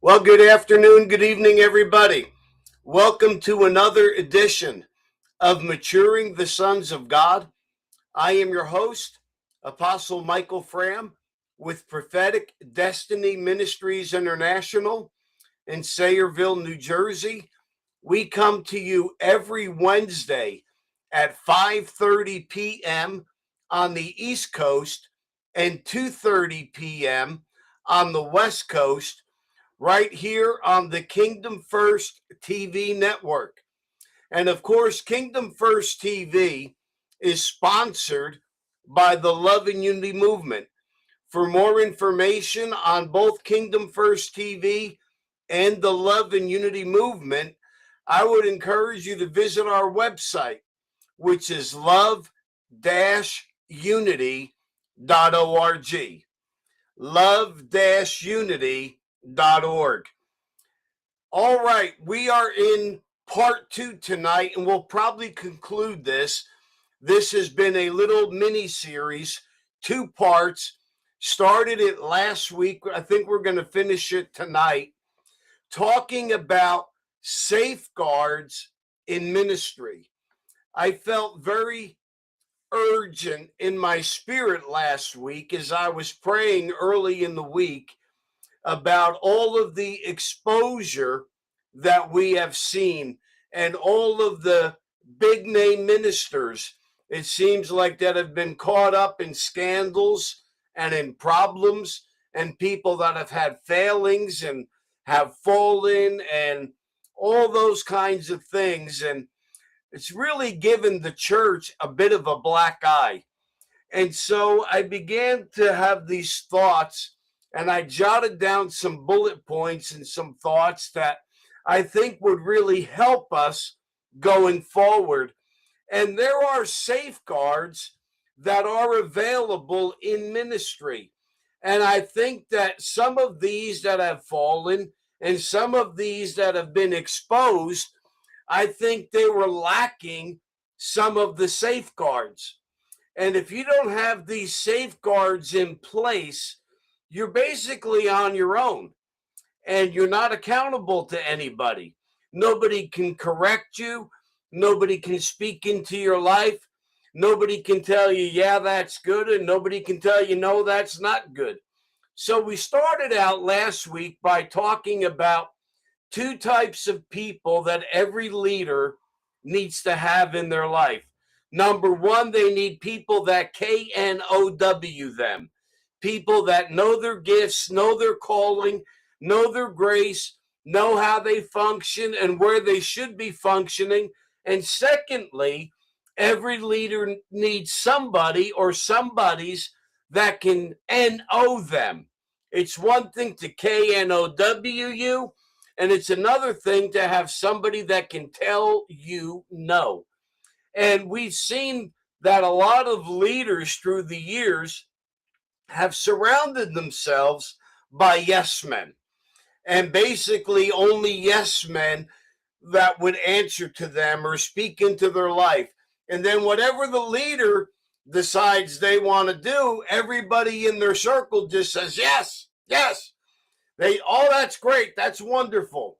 Well, good afternoon, good evening, everybody. Welcome to another edition of Maturing the Sons of God. I am your host, Apostle Michael Fram, with Prophetic Destiny Ministries International in Sayreville, New Jersey. We come to you every Wednesday at 5:30 p.m. on the East Coast and 2:30 p.m. on the West Coast, right here on the Kingdom First TV network. And of course, Kingdom First TV is sponsored by the Love and Unity Movement. For more information on both Kingdom First TV and the Love and Unity Movement, I would encourage you to visit our website, which is love-unity.org. Love-unity.org. All right, we are in part 2 tonight, and we'll probably conclude this. This has been a little mini series, 2 parts. Started it last week. I think we're going to finish it tonight, talking about safeguards in ministry. I felt very urgent in my spirit last week as I was praying early in the week about all of the exposure that we have seen and all of the big name ministers, it seems like, that have been caught up in scandals and in problems, and people that have had failings and have fallen and all those kinds of things. And it's really given the church a bit of a black eye. And so I began to have these thoughts, and I jotted down some bullet points and some thoughts that I think would really help us going forward. And there are safeguards that are available in ministry. And I think that some of these that have fallen and some of these that have been exposed, I think they were lacking some of the safeguards. And if you don't have these safeguards in place, you're basically on your own and you're not accountable to anybody. Nobody can correct you. Nobody can speak into your life. Nobody can tell you, yeah, that's good. And nobody can tell you, no, that's not good. So we started out last week by talking about 2 types of people that every leader needs to have in their life. Number one, they need people that KNOW them, people that know their gifts, know their calling, know their grace, know how they function and where they should be functioning. And secondly, every leader needs somebody or somebodies that can NO them. It's one thing to KNOW you, and it's another thing to have somebody that can tell you no. And we've seen that a lot of leaders through the years have surrounded themselves by yes men, and basically only yes men that would answer to them or speak into their life. And then whatever the leader decides they want to do, everybody in their circle just says, yes, yes. Oh, that's great. That's wonderful.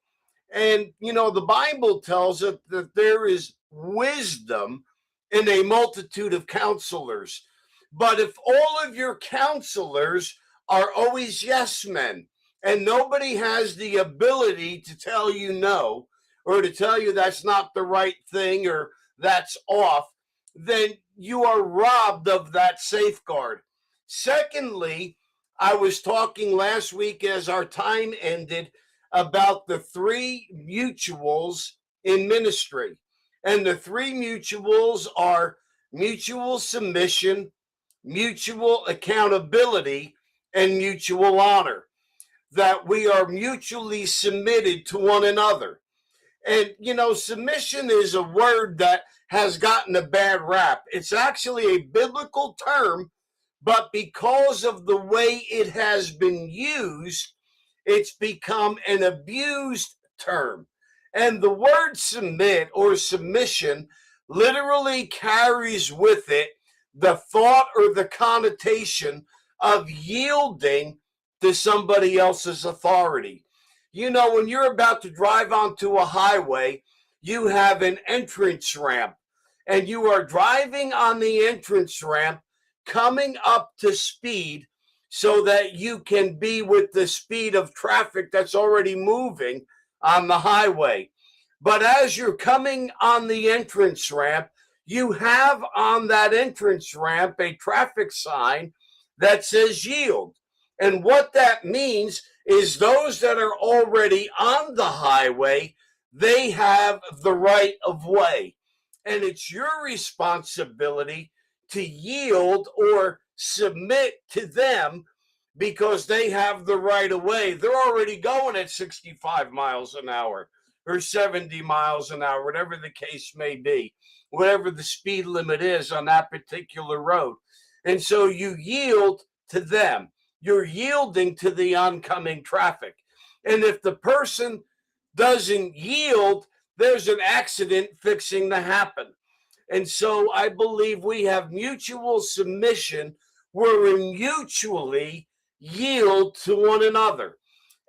And, the Bible tells us that there is wisdom in a multitude of counselors. But if all of your counselors are always yes men, and nobody has the ability to tell you no, or to tell you that's not the right thing or that's off, then you are robbed of that safeguard. Secondly, I was talking last week as our time ended about the 3 mutuals in ministry. And the 3 mutuals are mutual submission, mutual accountability, and mutual honor. That we are mutually submitted to one another. And, submission is a word that has gotten a bad rap. It's actually a biblical term, but because of the way it has been used, it's become an abused term. And the word submit or submission literally carries with it the thought or the connotation of yielding to somebody else's authority. You know, when you're about to drive onto a highway, you have an entrance ramp, and you are driving on the entrance ramp, coming up to speed so that you can be with the speed of traffic that's already moving on the highway. But as you're coming on the entrance ramp, you have on that entrance ramp a traffic sign that says yield. And what that means is those that are already on the highway, they have the right of way. And it's your responsibility to yield or submit to them because they have the right of way. They're already going at 65 miles an hour or 70 miles an hour, whatever the case may be, whatever the speed limit is on that particular road. And so you yield to them. You're yielding to the oncoming traffic. And if the person doesn't yield, there's an accident fixing to happen. And so I believe we have mutual submission where we mutually yield to one another.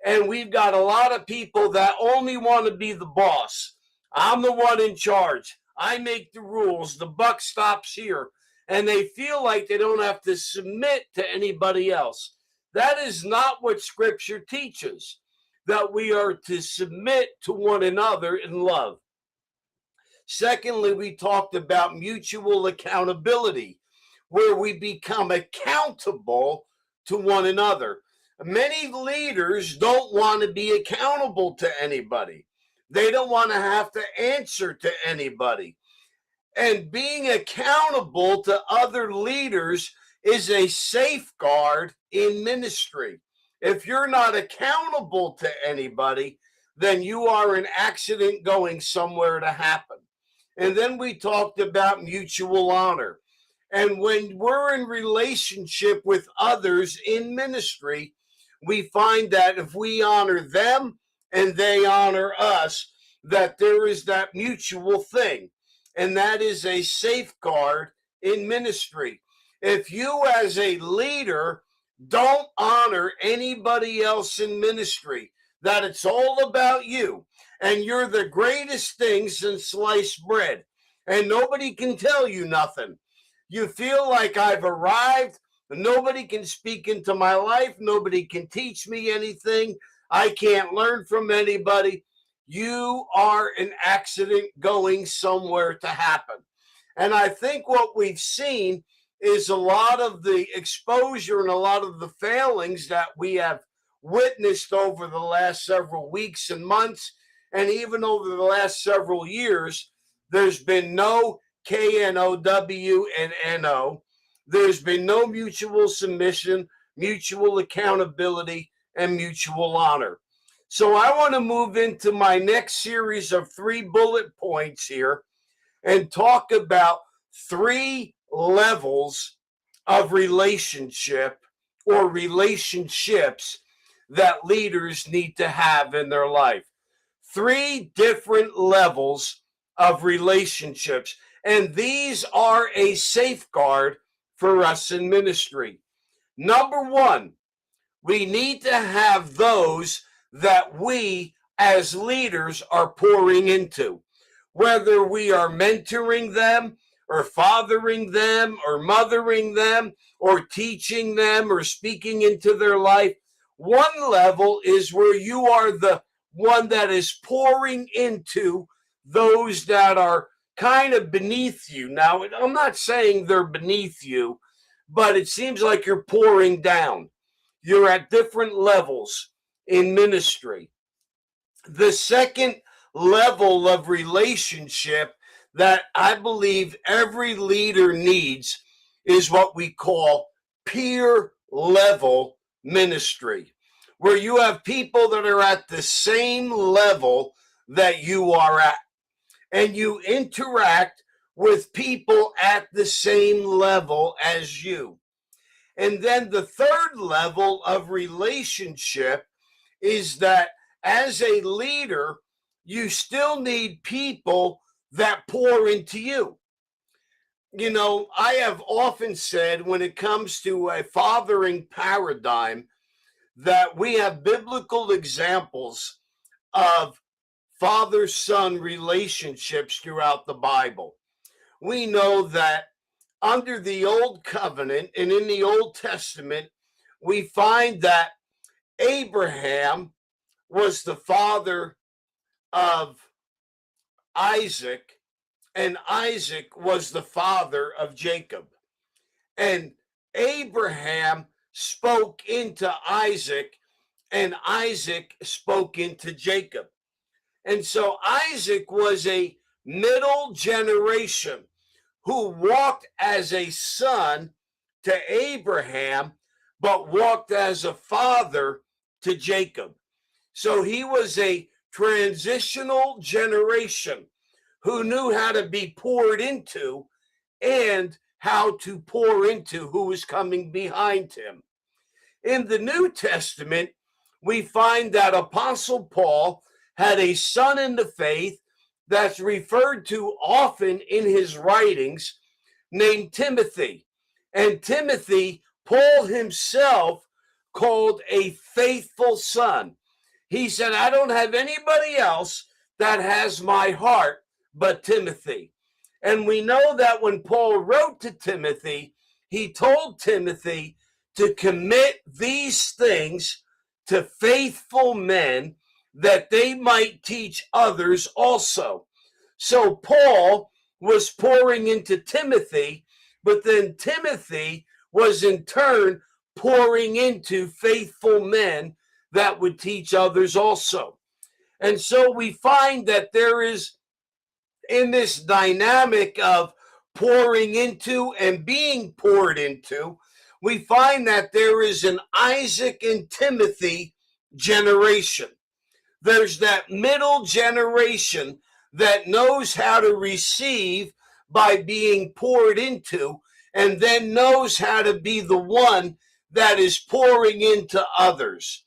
And we've got a lot of people that only want to be the boss. I'm the one in charge. I make the rules. The buck stops here. And they feel like they don't have to submit to anybody else. That is not what Scripture teaches, that we are to submit to one another in love. Secondly, we talked about mutual accountability, where we become accountable to one another. Many leaders don't want to be accountable to anybody. They don't want to have to answer to anybody. And being accountable to other leaders is a safeguard in ministry. If you're not accountable to anybody, then you are an accident going somewhere to happen. And then we talked about mutual honor. And when we're in relationship with others in ministry, we find that if we honor them and they honor us, that there is that mutual thing. And that is a safeguard in ministry. If you as a leader don't honor anybody else in ministry, that it's all about you and you're the greatest thing since sliced bread and nobody can tell you nothing. You feel like I've arrived. Nobody can speak into my life. Nobody can teach me anything. I can't learn from anybody. You are an accident going somewhere to happen. And I think what we've seen is a lot of the exposure and a lot of the failings that we have witnessed over the last several weeks and months, and even over the last several years. There's been no KNOW and NO. There's been no mutual submission, mutual accountability, and mutual honor. So I want to move into my next series of 3 bullet points here and talk about 3 levels of relationship or relationships that leaders need to have in their life. 3 different levels of relationships. And these are a safeguard for us in ministry. Number 1, we need to have those that we as leaders are pouring into, whether we are mentoring them or fathering them or mothering them or teaching them or speaking into their life. One level is where you are the one that is pouring into those that are kind of beneath you. Now, I'm not saying they're beneath you, but it seems like you're pouring down. You're at different levels in ministry. The second level of relationship that I believe every leader needs is what we call peer level ministry, where you have people that are at the same level that you are at, and you interact with people at the same level as you. And then the third level of relationship is that as a leader, you still need people that pour into you. You know, I have often said when it comes to a fathering paradigm that we have biblical examples of father-son relationships throughout the Bible. We know that under the Old Covenant and in the Old Testament, we find that Abraham was the father of Isaac, and Isaac was the father of Jacob. And Abraham spoke into Isaac, and Isaac spoke into Jacob. And so Isaac was a middle generation who walked as a son to Abraham, but walked as a father to Jacob. So he was a transitional generation who knew how to be poured into and how to pour into who was coming behind him. In the New Testament, we find that Apostle Paul had a son in the faith that's referred to often in his writings named Timothy. And Timothy, Paul himself called a faithful son. He said, I don't have anybody else that has my heart but Timothy. And we know that when Paul wrote to Timothy, he told Timothy to commit these things to faithful men that they might teach others also. So Paul was pouring into Timothy, but then Timothy was in turn pouring into faithful men that would teach others also. And so we find that there is, in this dynamic of pouring into and being poured into, we find that there is an Isaac and Timothy generation. There's that middle generation that knows how to receive by being poured into, and then knows how to be the one that is pouring into others.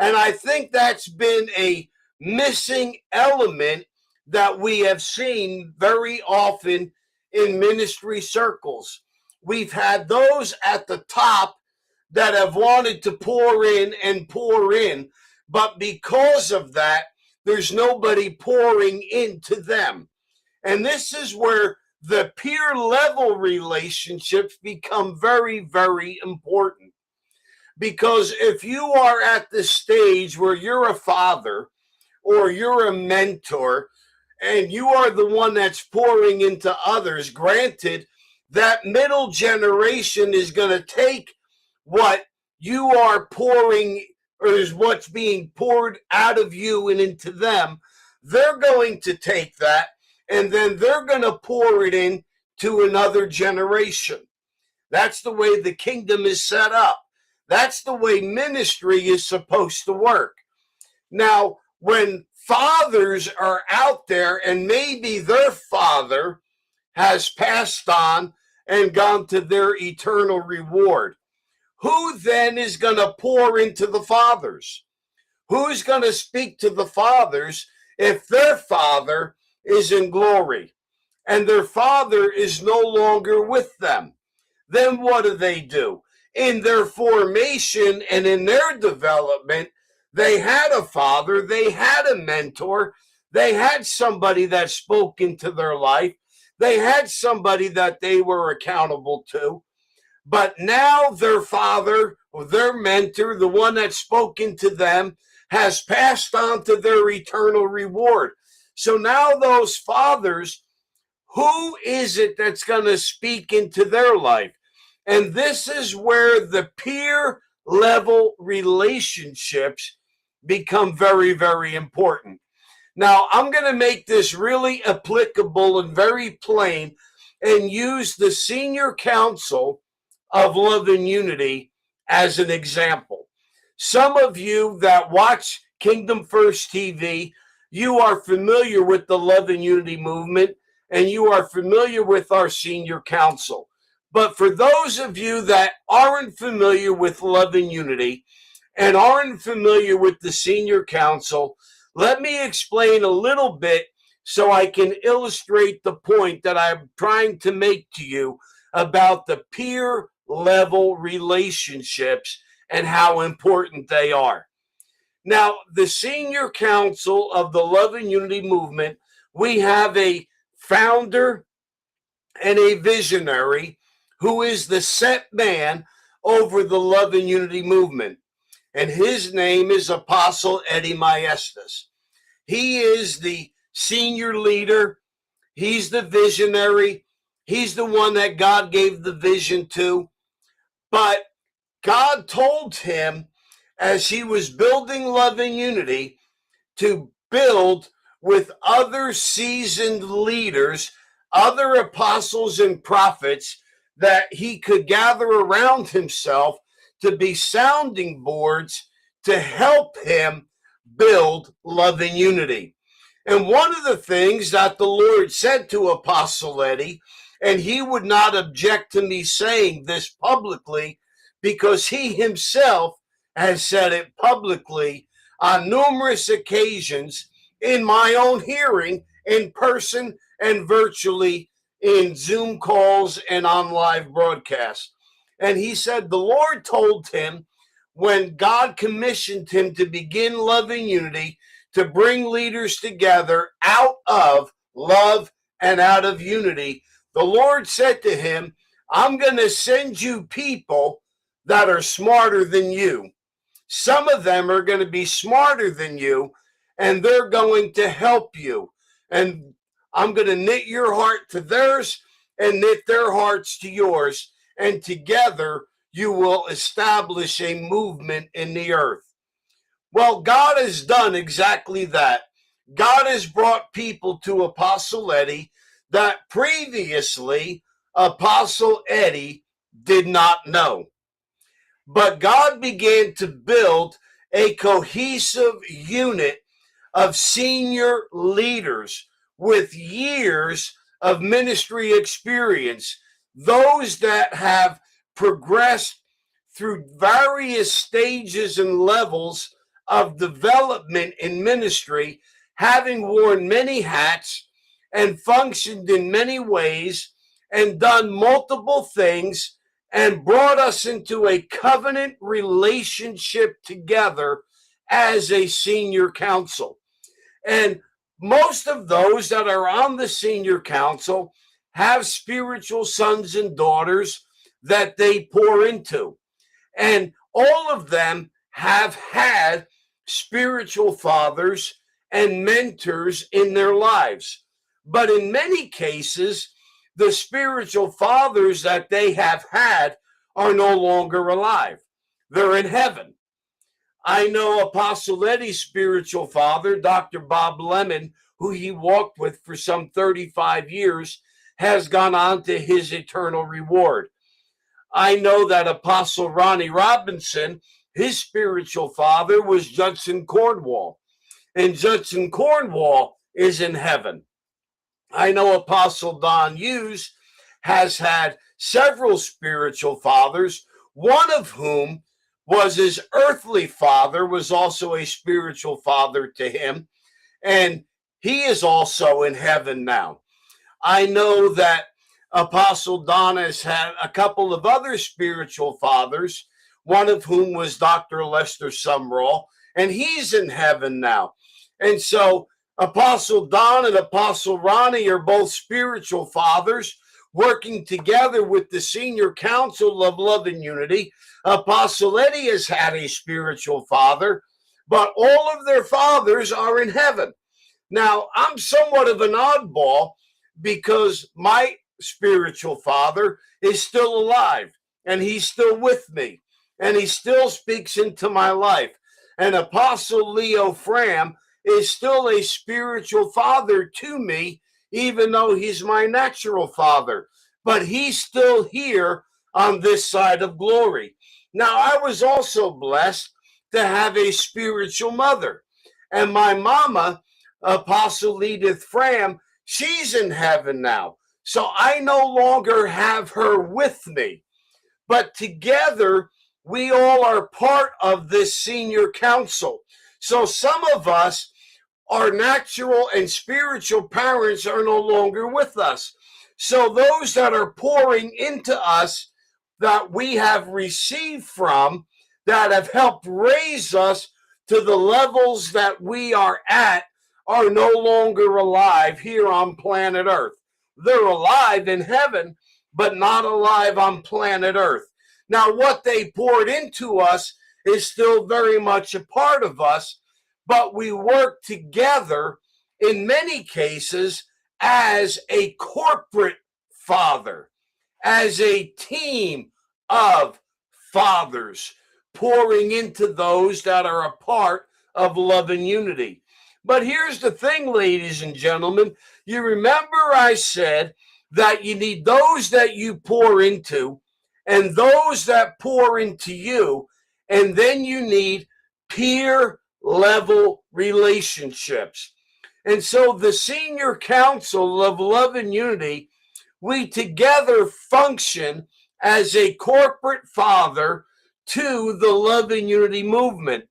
And I think that's been a missing element that we have seen very often in ministry circles. We've had those at the top that have wanted to pour in, but because of that, there's nobody pouring into them. And this is where the peer level relationships become very, very important. Because if you are at the stage where you're a father or you're a mentor and you are the one that's pouring into others, granted, that middle generation is going to take what you are pouring, or is what's being poured out of you and into them. They're going to take that and then they're going to pour it in to another generation. That's the way the kingdom is set up. That's the way ministry is supposed to work. Now, when fathers are out there and maybe their father has passed on and gone to their eternal reward, who then is going to pour into the fathers? Who's going to speak to the fathers if their father is in glory and their father is no longer with them? Then what do? In their formation and in their development, they had a father, they had a mentor, they had somebody that spoke into their life, they had somebody that they were accountable to. But now their father or their mentor, the one that spoke into them, has passed on to their eternal reward. So now those fathers, who is it that's going to speak into their life? And this is where the peer level relationships become very, very important. Now, I'm going to make this really applicable and very plain and use the senior council of Love and Unity as an example. Some of you that watch Kingdom First TV, you are familiar with the Love and Unity movement, and you are familiar with our senior council. But for those of you that aren't familiar with Love and Unity and aren't familiar with the senior council, let me explain a little bit so I can illustrate the point that I'm trying to make to you about the peer level relationships and how important they are. Now, the senior council of the Love and Unity movement, we have a founder and a visionary who is the set man over the Love and Unity movement. And his name is Apostle Eddie Maestas. He is the senior leader. He's the visionary. He's the one that God gave the vision to. But God told him, as he was building Love and Unity, to build with other seasoned leaders, other apostles and prophets that he could gather around himself to be sounding boards to help him build Love and Unity. And one of the things that the Lord said to Apostle Eddie, and he would not object to me saying this publicly because he himself has said it publicly on numerous occasions in my own hearing, in person and virtually in Zoom calls and on live broadcasts. And he said the Lord told him when God commissioned him to begin Love and Unity, to bring leaders together out of love and out of unity, the Lord said to him, I'm going to send you people that are smarter than you. Some of them are going to be smarter than you, and they're going to help you. And I'm going to knit your heart to theirs and knit their hearts to yours. And together you will establish a movement in the earth. Well, God has done exactly that. God has brought people to Apostle Eddie that previously Apostle Eddie did not know. But God began to build a cohesive unit of senior leaders with years of ministry experience, those that have progressed through various stages and levels of development in ministry, having worn many hats and functioned in many ways and done multiple things and brought us into a covenant relationship together as a senior council. And most of those that are on the senior council have spiritual sons and daughters that they pour into. And all of them have had spiritual fathers and mentors in their lives. But in many cases, the spiritual fathers that they have had are no longer alive. They're in heaven. I know Apostle Eddie's spiritual father, Dr. Bob Lemon, who he walked with for some 35 years, has gone on to his eternal reward. I know that Apostle Ronnie Robinson, his spiritual father was Judson Cornwall, and Judson Cornwall is in heaven. I know Apostle Don Hughes has had several spiritual fathers, one of whom was his earthly father, was also a spiritual father to him, and he is also in heaven now. I know that Apostle Don has had a couple of other spiritual fathers, one of whom was Dr. Lester Sumrall, and he's in heaven now. And so Apostle Don and Apostle Ronnie are both spiritual fathers working together with the Senior Council of Love and Unity. Apostle Eddie has had a spiritual father, but all of their fathers are in heaven. Now, I'm somewhat of an oddball because my spiritual father is still alive and he's still with me and he still speaks into my life. And Apostle Leo Fram is still a spiritual father to me, even though he's my natural father, but he's still here on this side of glory. Now, I was also blessed to have a spiritual mother, and my mama, Apostle Edith Fram, she's in heaven now. So I no longer have her with me, but together we all are part of this senior council. So some of us, our natural and spiritual parents, are no longer with us. So those that are pouring into us that we have received from, that have helped raise us to the levels that we are at are no longer alive here on planet Earth. They're alive in heaven, but not alive on planet Earth. Now, what they poured into us is still very much a part of us, but we work together in many cases as a corporate father, as a team of fathers pouring into those that are a part of love and unity. But here's the thing, ladies and gentlemen. You remember I said that you need those that you pour into and those that pour into you, and then you need peer level relationships. And so the Senior Council of Love and Unity, we together function as a corporate father to the Love and Unity movement.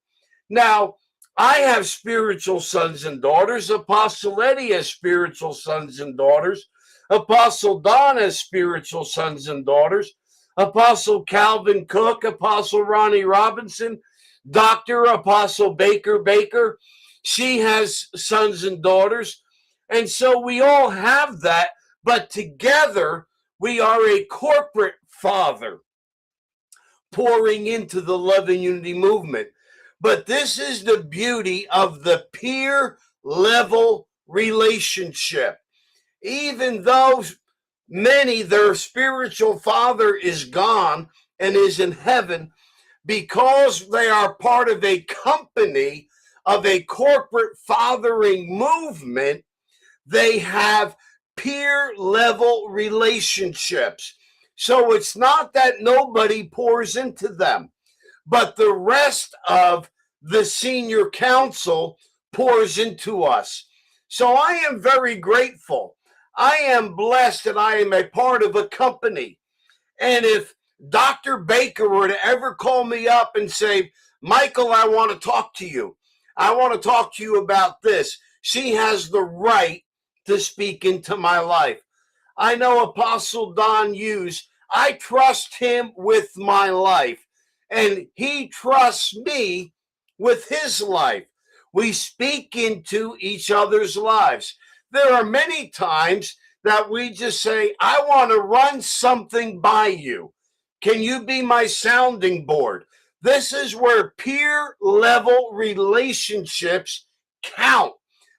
Now, I have spiritual sons and daughters. Apostle Eddie has spiritual sons and daughters. Apostle Don has spiritual sons and daughters. Apostle Calvin Cook, Apostle Ronnie Robinson, Dr. Apostle Baker, she has sons and daughters. And so we all have that, but together we are a corporate father pouring into the Love and Unity movement. But this is the beauty of the peer level relationship. Even though many, their spiritual father is gone and is in heaven, because they are part of a company of a corporate fathering movement, they have peer level relationships. So it's not that nobody pours into them, but the rest of the Senior Council pours into us. So I am very grateful. I am blessed that I am a part of a company. And if Dr. Baker were to ever call me up and say, Michael, I want to talk to you. I want to talk to you about this. She has the right to speak into my life. I know Apostle Don Hughes. I trust him with my life, and he trusts me with his life. We speak into each other's lives. There are many times that we just say, I want to run something by you. Can you be my sounding board? This is where peer level relationships count.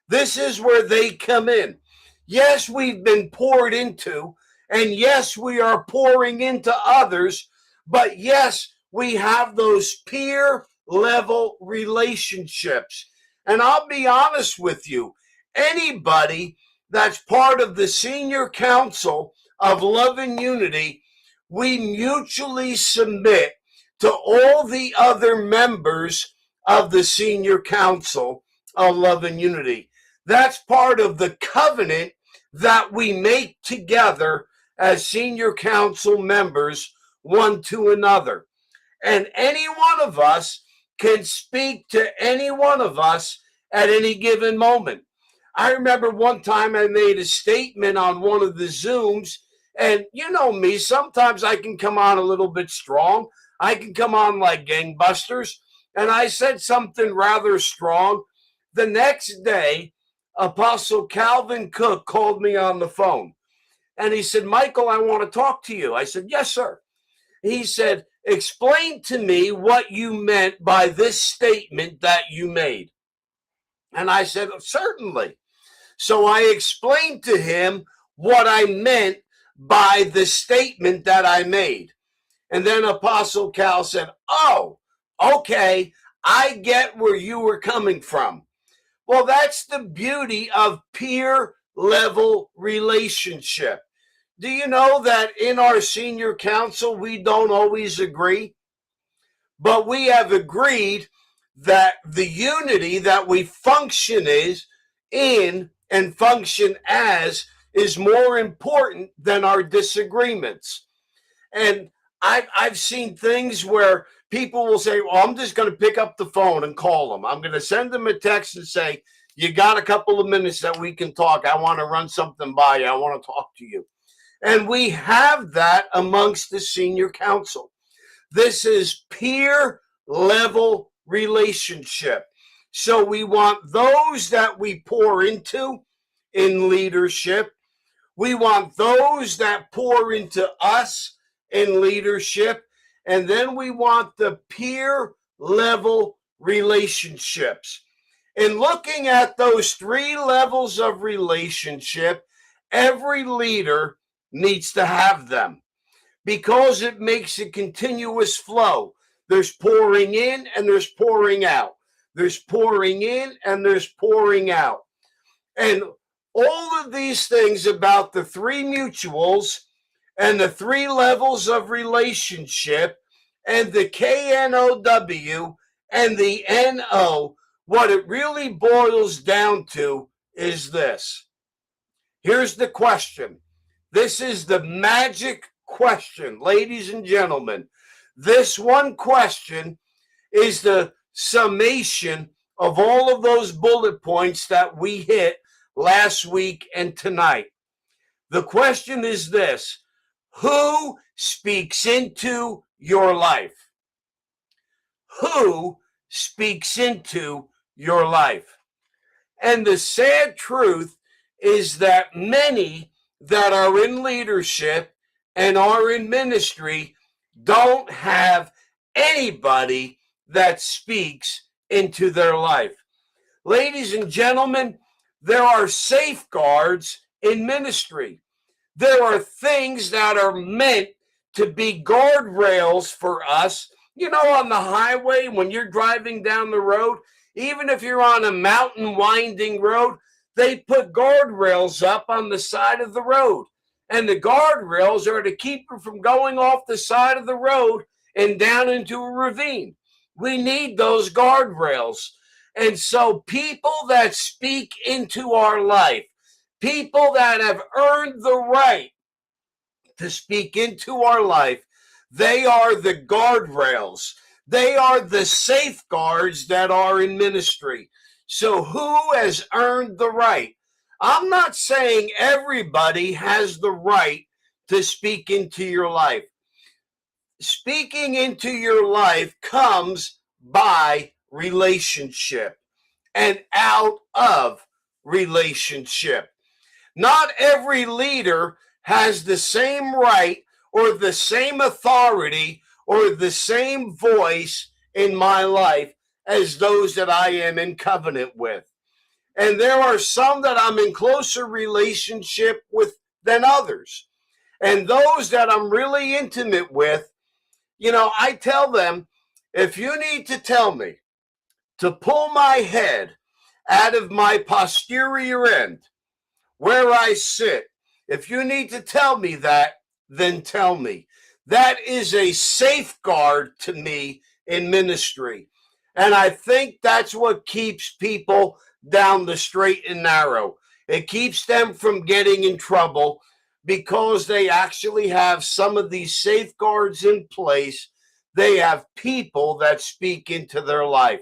This is where they come in. Yes, we've been poured into, and yes, we are pouring into others, but yes, we have those peer level relationships. And I'll be honest with you, anybody that's part of the Senior Council of Love and Unity, we mutually submit to all the other members of the Senior Council of Love and Unity. That's part of the covenant that we make together as Senior Council members one to another. And any one of us can speak to any one of us at any given moment. I remember one time I made a statement on one of the Zooms, and you know me, sometimes I can come on a little bit strong. I can come on like gangbusters, and I said something rather strong. The next day, Apostle Calvin Cook called me on the phone, and he said, Michael, I want to talk to you. I said, yes, sir. He said, explain to me what you meant by this statement that you made. And I said, certainly. So I explained to him what I meant by the statement that I made. And then Apostle Cal said, oh, okay, I get where you were coming from. Well, that's the beauty of peer level relationship. Do you know that in our Senior Council, we don't always agree? But we have agreed that the unity that we function in and function as is more important than our disagreements. And I've seen things where people will say, well, I'm just going to pick up the phone and call them. I'm going to send them a text and say, you got a couple of minutes that we can talk. I want to run something by you. I want to talk to you. And we have that amongst the Senior Council. This is peer level relationship. So we want those that we pour into in leadership. We want those that pour into us in leadership. And then we want the peer level relationships. In looking at those three levels of relationship, every leader needs to have them because it makes a continuous flow. There's pouring in and there's pouring out. There's pouring in and there's pouring out. And all of these things about the three mutuals and the three levels of relationship and the KNOW and the NO, what it really boils down to is this. Here's the question. This is the magic question, ladies and gentlemen. This one question is the summation of all of those bullet points that we hit last week and tonight. The question is this: who speaks into your life? Who speaks into your life? And the sad truth is that many that are in leadership and are in ministry don't have anybody that speaks into their life. Ladies and gentlemen, there are safeguards in ministry. There are things that are meant to be guardrails for us. You know, on the highway, when you're driving down the road, even if you're on a mountain winding road, they put guardrails up on the side of the road. And the guardrails are to keep you from going off the side of the road and down into a ravine. We need those guardrails. And so people that speak into our life, people that have earned the right to speak into our life, they are the guardrails. They are the safeguards that are in ministry. So who has earned the right? I'm not saying everybody has the right to speak into your life. Speaking into your life comes by relationship and out of relationship. Not every leader has the same right or the same authority or the same voice in my life as those that I am in covenant with. And there are some that I'm in closer relationship with than others. And those that I'm really intimate with, you know, I tell them, if you need to tell me to pull my head out of my posterior end, where I sit, if you need to tell me that, then tell me. That is a safeguard to me in ministry. And I think that's what keeps people down the straight and narrow. It keeps them from getting in trouble because they actually have some of these safeguards in place. They have people that speak into their life.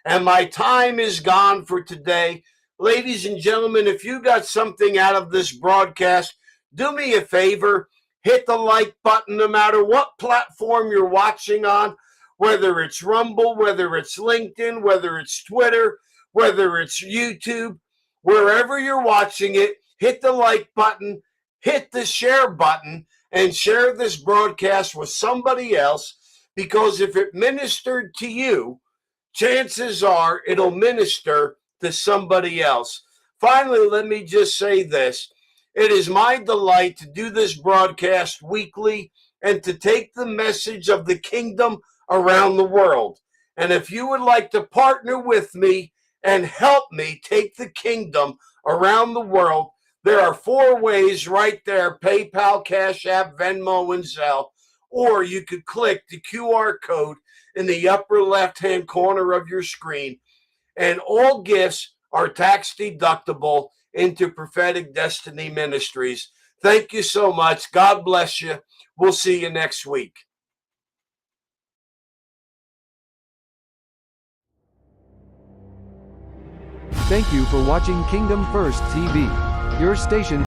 And my time is gone for today. Ladies and gentlemen, if you got something out of this broadcast, do me a favor, hit the like button no matter what platform you're watching on, whether it's Rumble, whether it's LinkedIn, whether it's Twitter, whether it's YouTube, wherever you're watching it, hit the like button, hit the share button, and share this broadcast with somebody else, because if it ministered to you, chances are it'll minister to somebody else. Finally, let me just say this. It is my delight to do this broadcast weekly and to take the message of the kingdom around the world. And if you would like to partner with me and help me take the kingdom around the world, there are 4 ways right there: PayPal, Cash App, Venmo, and Zelle. Or you could click the QR code in the upper left-hand corner of your screen. And all gifts are tax deductible into Prophetic Destiny Ministries. Thank you so much. God bless you. We'll see you next week. Thank you for watching Kingdom First TV, your station